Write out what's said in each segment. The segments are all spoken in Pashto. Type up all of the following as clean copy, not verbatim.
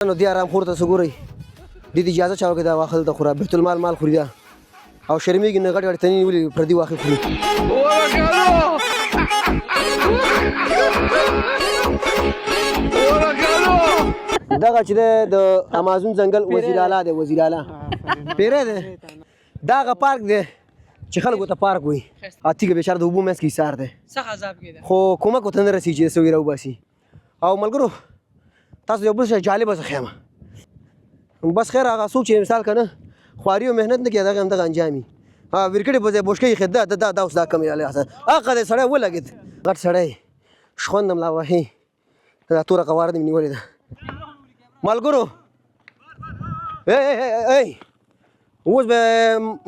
نو دی آرام خور ته څه ګورئ دې ته اجازه چا ورکړې دا واخل ته خوره بیت المال مال خوري دا او شرمېږي نه غټ غټ تنې ولې پردي واښه خوري دغه چې د امازون ځنګل وزیر اعلی دی وزیر اعلی پیری دی دا هغه پارک دی چې خلکو ته پارک وایي تیږه بېچاره د اوبو منځ کې ایسار دی خو کومک ورته نه رسېږي چې د سوي راوباسي او ملګرو تاسو یو بل شی جالبه زه ښیم بس خیر هغه څوک چې مثال که نه خواري او محنت نه کوي دغه همدغه انجام وي ویرکړې په ځای بوشکه ایښې دا اوس دا کم هغه دی سړی ولګېد غټ سړی شخوند ملا وهي دا توره قواره دې مې نیولې ده ملګرو اوس به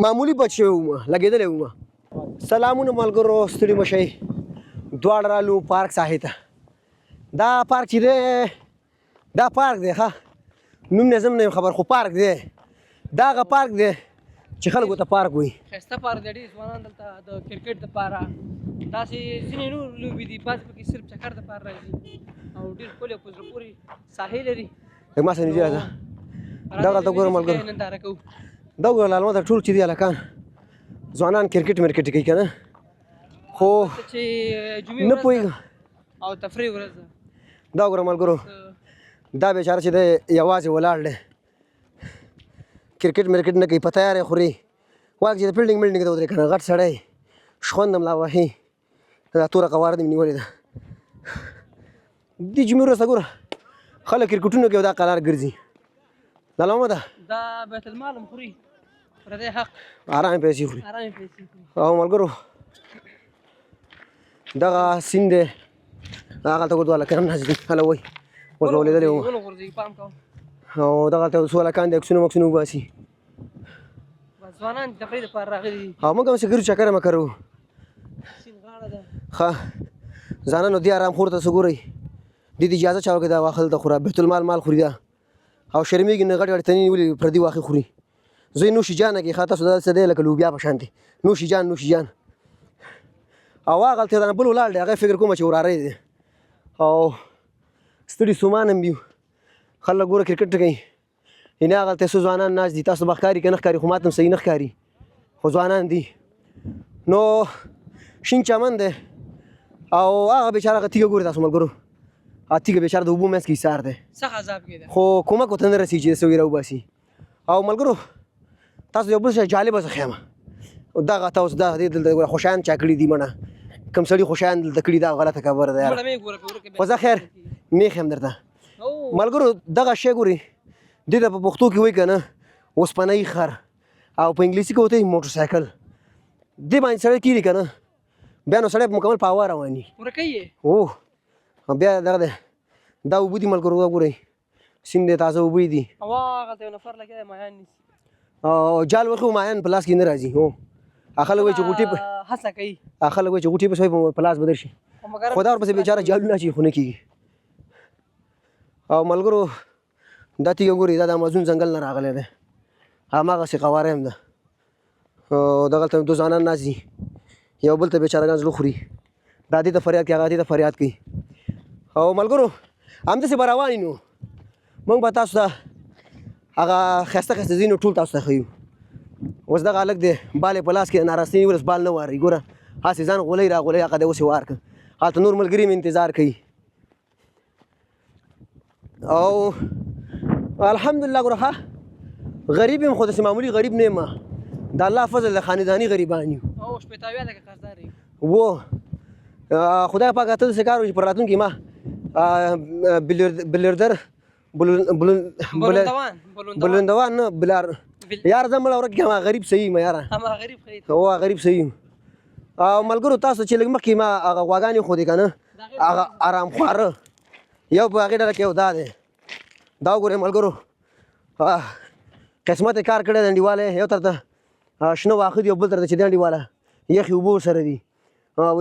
معمولي بچ شوی وم لګېدلی وم سلامونه ملګرو ستړي مه شئ دواړه رالو پارک ساحې ته دا پارک چې دی دا پارک دی ښه نوم نه زم نه یم خبر خو پارک دی دا هغه پارک دی چې خلکو ته پارک وایي ښایسته پارک دی ډېر ځوانان دلته د کرکټ دپاره داسې ځینې نور لوبې دي بعضې پکې صرف چکر دپاره راځي او ډېر ښکلې او په زړه پورې ساحې لري لږ ما سره نږدې راځه دغلته ګوره ملګرو دا وګوره لالما ته ټول چې دي هلکان ځوانان کرکټ مرکټ کوي که نه خو نه پوهېږم او تفریح ورځ ده دا وګوره ملګرو دا بیچاره چې دی یوازې ولاړ دی کرکټ مرکټ نه کوي په تیار یې خوري واک چې د فیلډینګ میلډینګ ته ودرېږي که نه غټ سړی شخوند ملا وهي دا توره قواره دې مې نیولې ده دې جمعې ورځ ته ګوره خلک کرکټونو کې دا قلار ګرځي لالما محمده دا بیت المال هم خوري پردی حق ارامې پیسې خوري او ملګرو دغه سیند دی هغلته ګوره دوه هلکان ناست دي هله وایي اوس به ولیدلی وم او دغلته څو هلکان دي عکسونه مکسونه وباسي ځوانان د تفریح دپاره راغلي او موږ هم چې ګرو چکر مه کرو ښه ځانانو دې ارام خور ته څه ګورئ دې ته اجازه چا ورکړې دا واخل ته خوره بیت المال مال خوري دا او شرمېږي نه غټ غټ تنې ولې پردي واښه خوري زه یې نوشي جانه کې ښه تاسو داسې دی لکه لوبیا په شان دی نوشي جان او هغلته دا بل ولاړ دی هغه فکر کومه چې وراره دی او ستړي ستومان هم وي خلک ګوره کرکټ کوي یعنې هغلته څو ځوانان ناست دي تاسو به ښکاري که نه ښکاري خو ماته هم صحیح نه ښکاري خو ځوانان دي نو شین چمن دی او هغه بېچاره هغه تیږه ګورې تاسو ملګرو هغه تیږه بېچاره د اوبو منځ کې ایسار دی خو کومک ورته نه رسېږي چې د سوي راوباسي او ملګرو تاسو یو بل شی جالبه زه ښیم دغه تاسو دا دلته خوشیان چا کړي دي مڼه کوم سړي خوشیان دلته کړي دا غلطه خبره ده خو زه خیر میخ یم درته ملګرو دغه شی ګورې دې ته په پښتو کې وایي که نه اوسپنی خر او په انګلیسي کې ورته وایي موټر سایکل دې باندې سړی کېږي که نه بیا نو سړی په مکمل په هوا رواني اوه بیا دغه دی دا اوبه دي ملګرو دا ګورئ سیند دی تازه اوبه دي او جال ورکړو ماهیان په لاس کې نه راځي هو خلک وایي چې غوټې په سوی په لاس به درشي خو دا ورپسې بېچاره جالونه اچوي خو نه کېږي او ملګرو دا تیږه ګورې دا د امازون ځنګل نه راغلی دی هماغسې قواره هم ده او دغلته دوه ځوانان ناست دي یو بل ته بېچارهګان زړه خوري دا دې ته فریاد کوي هغه دې ته فریاد کوي او ملګرو همداسې به روان یو موږ به تاسو ته هغه ښایسته ښایسته ځایونه ټول تاسو ته ښیو اوس دغه هلک دی بال یې په لاس کې ناراستي نیولس بال نه واري ګوره هسې ځان غولی راغولی هغه دی اوس یې وار کړه هلته نور ملګري مې انتظار کوي او الحمدلله ګوره ښه غریب یم خو داسې معمولي غریب نه یم د الله فضل د خانداني غریبان یو خدای پاک ته داسې کار وکړي چې په راتلونکي ما بلردر بلندوان نه بلار یار زه مړه ورکړې ما غریب صحیح یم یاره هو غریب صحیح یم او ملګرو تاسو چې لږ مخکې ما هغه غواګانې ښودې که نه هغه ارام خواره یو په هغې ډله کې یو دا دی دا وګورئ ملګرو قسمت یې کار کړی دی انډیواله یو تر ته شنه واښه دي او بل تر ته چې دی انډیواله یخې اوبه ورسره دي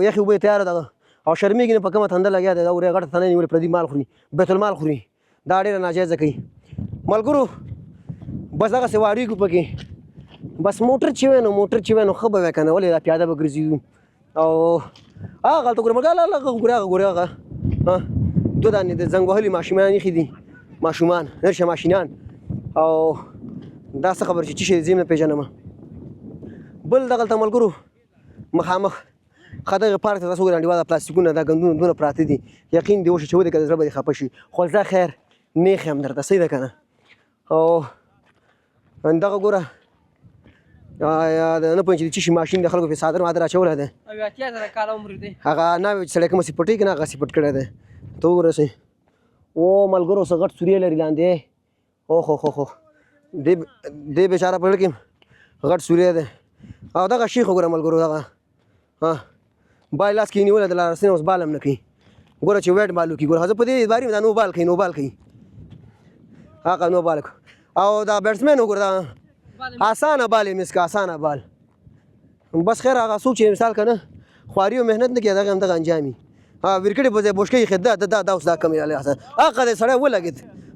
یخې اوبه یې تیاره ده او شرمېږي نه په کومه تنده لګیا دی دا ورې غټه تنه نیولې پردي مال خوري بیت المال خوري دا ډېره ناجایزه کوي ملګرو بس دغسې واړېږو پکې بس موټر چې وی نو ښه به وی که نه ولې دا پیاده به ګرځېږو او هغلته ګورې ملګري هغه ګورې هغه دوه دانې د زنګ وهلي ماشومان ایښي دي ماشومان نرشه ماشینان او دا څه خبر چې شي زم نه پیژنم بل دغلته ملګرو مخامخ خدای پارک ته تاسو ګرانډي واده پلاستیکونه دا غندونه دونه پراته دي یقین دی وشه چې ودی کده زړه به خپه شي خو ځا خیر نیخ هم درته سیده کنه او اندغه ګوره یا نه پوهېږم چې شي ماشین د خلکو په صادر ماده راچولی دی او 8000 کال عمر دی هغه ناوې چې سړی کومه سپټي کنه هغه سپټ کړی دی ته وګوره او ملګرو څه غټ سوریې لري لاندې اوهو دې بیچاره په زړه کې غټ سوری دی او دغه شیخ وګوره ملګرو دغه بال لاس کې نیولی د لارسین اوس بال هم نه کوي ګوره چې ویټ بالو کوي ګوره زه په دې باري دا نو بال کوي هغه نو بال او دا بیټسمین وګوره دا آسانه بال یې مسکه آسانه بال بس خیر هغه څوک چې مثال که نه خواري او محنت نه کوي دغه همدغه انجام وي ویرکټې په ځای بوشکه ایښې دا اوس دا کم یې هغه دی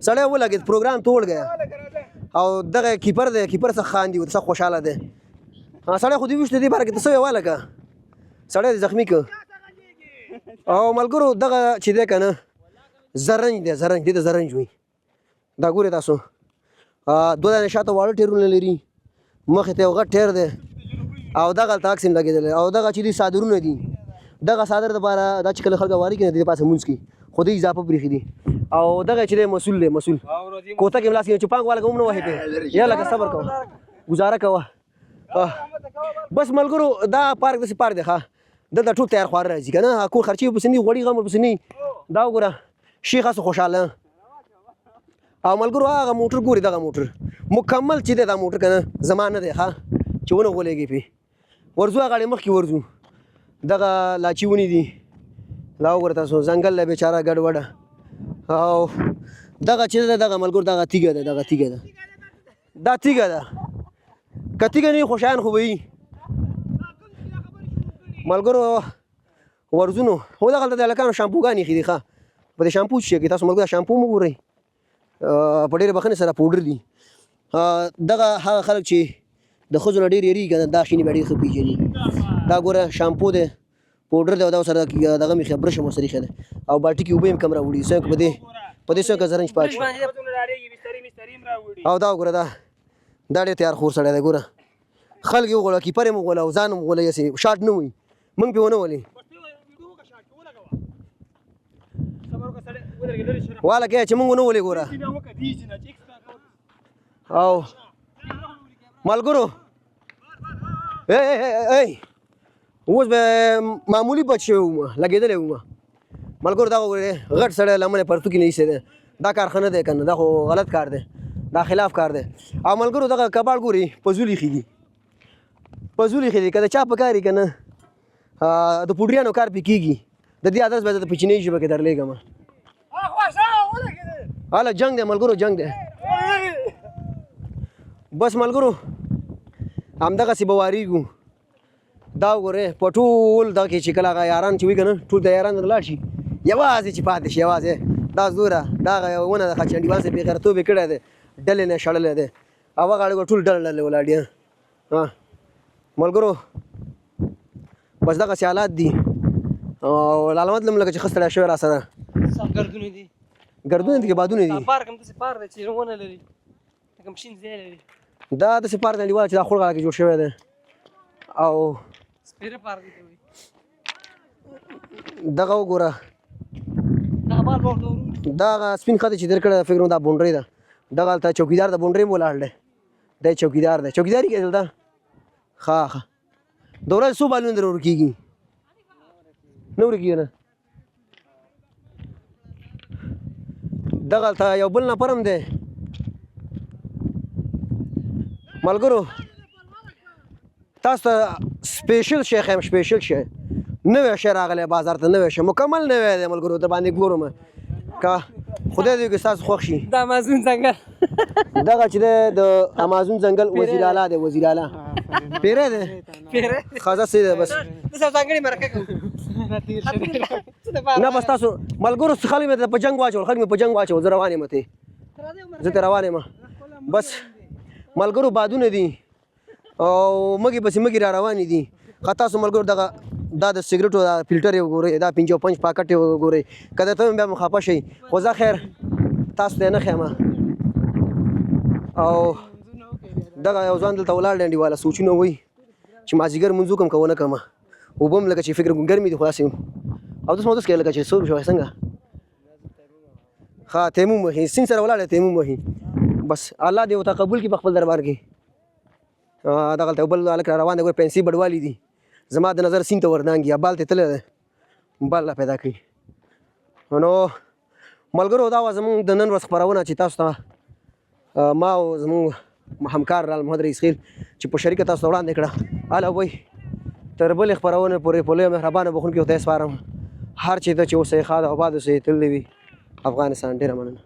سړی ولګېد پروګرام توړ گیا او دغه کیپر دی کیپر څه خاندي څه خوشحاله دی سړی خو دې ویشت دې باره کې ته څه ویې والګه سړی دې زخمي که او ملګرو دغه چې دی که نه زرنج دې ته زرنج وي دا ګورئ تاسو 2 دانې شاته واړه ټیرونه لري مخې ته یو غټ ټیر دی او دغه هلته عکس هم لګېدلی او دغه چې دي صادرونه دي دغه صادر دپاره دا چې کله خلک واري کوي د دې پاسه مونځ کوي خو دوی اضافه پرېښي دي او دغه چې دی مسؤل دی کوته کې ملاس چې پانګ والا هم نه وهې پې یا لکه صبر کوه ګزاره کوه بس ملګرو دا پارک داسې پارک دی ښه دلته ټول تیار خواره راځي که نه کور خرچې ورپسې نه غوړي غم ورپسې نه دا وګوره شیخ هسې خوشحاله او ملګرو هغه موټر ګوري دغه موټر مکمل چې دی دا موټر که نه زما نه دی ښه چې ونه غولېږي پې ورځو هغه اړې مخکې ورځو دغه لاچي ونې دي دا وګوره تاسو ځنګل له بېچاره ګډوډه او دغه چې دی دغه ملګرو دغه تیږه ده دا تیږه ده که تیږه نه وي خوشیان خو به وي ملګرو ورځونو خو دغلته د هلکانو شامپوګانې ایښي دي ښه په دې شامپو څه کوي تاسو ملګرو شامپو مو ګورئ په ډېرې بخښنې سره پوډر دي دغه هغه خلک چې د ښځو نه ډېر یېرېږي که نه دا شینې بیا ډېر ښه پېژني دا ګوره شامپو دی پوډر دی او دا ورسره دغه مې ښه برش هم ورسره ایښی دی او بالټي کې اوبه یې هم کم راوړي څنګه په دې څنګه زرنج پات شي او دا وګوره دا ډېر تیار خور سړی دی ګوره خلک یې وغوله کیپر یې هم وغوله او ځان هم وغوله یسې شاټ نه وي موږ پې ونه ولې واله کې چې موږ ونه ولې ګوره او ملګرو اوس به معمولي بچ شوی وم لګېدلی وم ملګرو دا وګورئ غټ سړی لمنې پرتوکي نه ایستی دی دا کار ښه نه دی که نه دا خو غلط کار دی دا خلاف کار دی او ملګرو دغه کباړ ګوري پزول ایښي دي که د چا په کار یي که نه د پوډریانو کار پې کېږي د دې عادت باید د پچینۍ ژبه کې درلېږم هله جنګ دی ملګرو جنګ دی بس ملګرو همدغسې به واریږو دا وګورئ په ټول دغه کې چې کله هغه یاران چې وي که نه ټول د یاران لاړ شي یوازې چې پاتې شي یوازې دا زوره دا هغه ونه ده ښه چنډیوال صاحب بېغیرتوب یې کړی دی ډلې نه شړلی دی او هغه اړې ټول ډلې ولاړ دي ملګرو بس دغسې حالات دي او لالمت لم لکه چې ښه ستړی شوی را سره ګردونه دي که بادونه دي پارک هم داسې پارک دی چې ونه لري لکه مشین ځای لري دا داسې پارک دی چې دا خوړغاله کې جوړ شوی دی او سپیره پارک دی دغه وګوره دا هغه سپین خط چې در کړی فکر کوم دا بونډرۍ ده دغه هلته چوکیدار د بونډرۍ هم ولاړ دی دی چوکیدار دی چوکیداري کوي دلته ښه د ورځې څو بالونه در ورکېږي نه ورکېږي نه دغه هلته یو بل نفر هم دی ملګرو تاسو ته سپیشل شی ښیم سپیشل شی نوی شی راغلی بازار ته نوی شی مکمل نوی دی ملګرو در باندې ګورم که خدای دې وکړي ستاسو خوښ شي د امازون ځنګل دغه چې دی د امازون ځنګل وزیر اعلی دی وزیر اعلی پیری دی ښځه سي دی بس ځانګړې مرکه کوو نه بس تاسو ملګرو خلک مې په جنګ واچول زه روان یم ته زه ته روان یم بس ملګرو بادونه دي او مګي پسې مګي را روانې دي ښه تاسو ملګرو دغه دا د سګرټو دا فلټر یې وګورئ دا 5 پاکټ یې وګورئ که درته هم بیا مخافه شئ خو زه خیر تاسو ته نه ښیم او دغه یو ځوان دلته ولاړ دی انډیواله سوچونه وایي چې مازدیګر لمونځ وکړم که ونه کړمه اوبه هم لکه چې فکر ګرمې دي خو داسې اودس مودس کوې لکه چې څوک شوی څنګه ښه تیمم وهي سیند سره ولاړ دی تیمم وهي بس الله دې ورته قبول کړي په خپل دربار کې دغلته یو بل هلک را روان دی ګوره پنسي بډوالي دي زما د نظر سیند ته وردانګي یا بال ته تللی دی بال را پیدا کړي نو ملګرو دا وه زمونږ د نن ورځ خپرونه چې تاسو ته ما او زمونږ همکار رال محمد رئیس خیل چې په شریکه تاسو ته وړاندې کړه هله وایي تر بلې خپرونې پورې په لویه مهربانه بخونکي ورته یې سپارم هر چېرته چې اوسئ ښاد او آباد اوسئ تل دې وي افغانستان ډېره مننه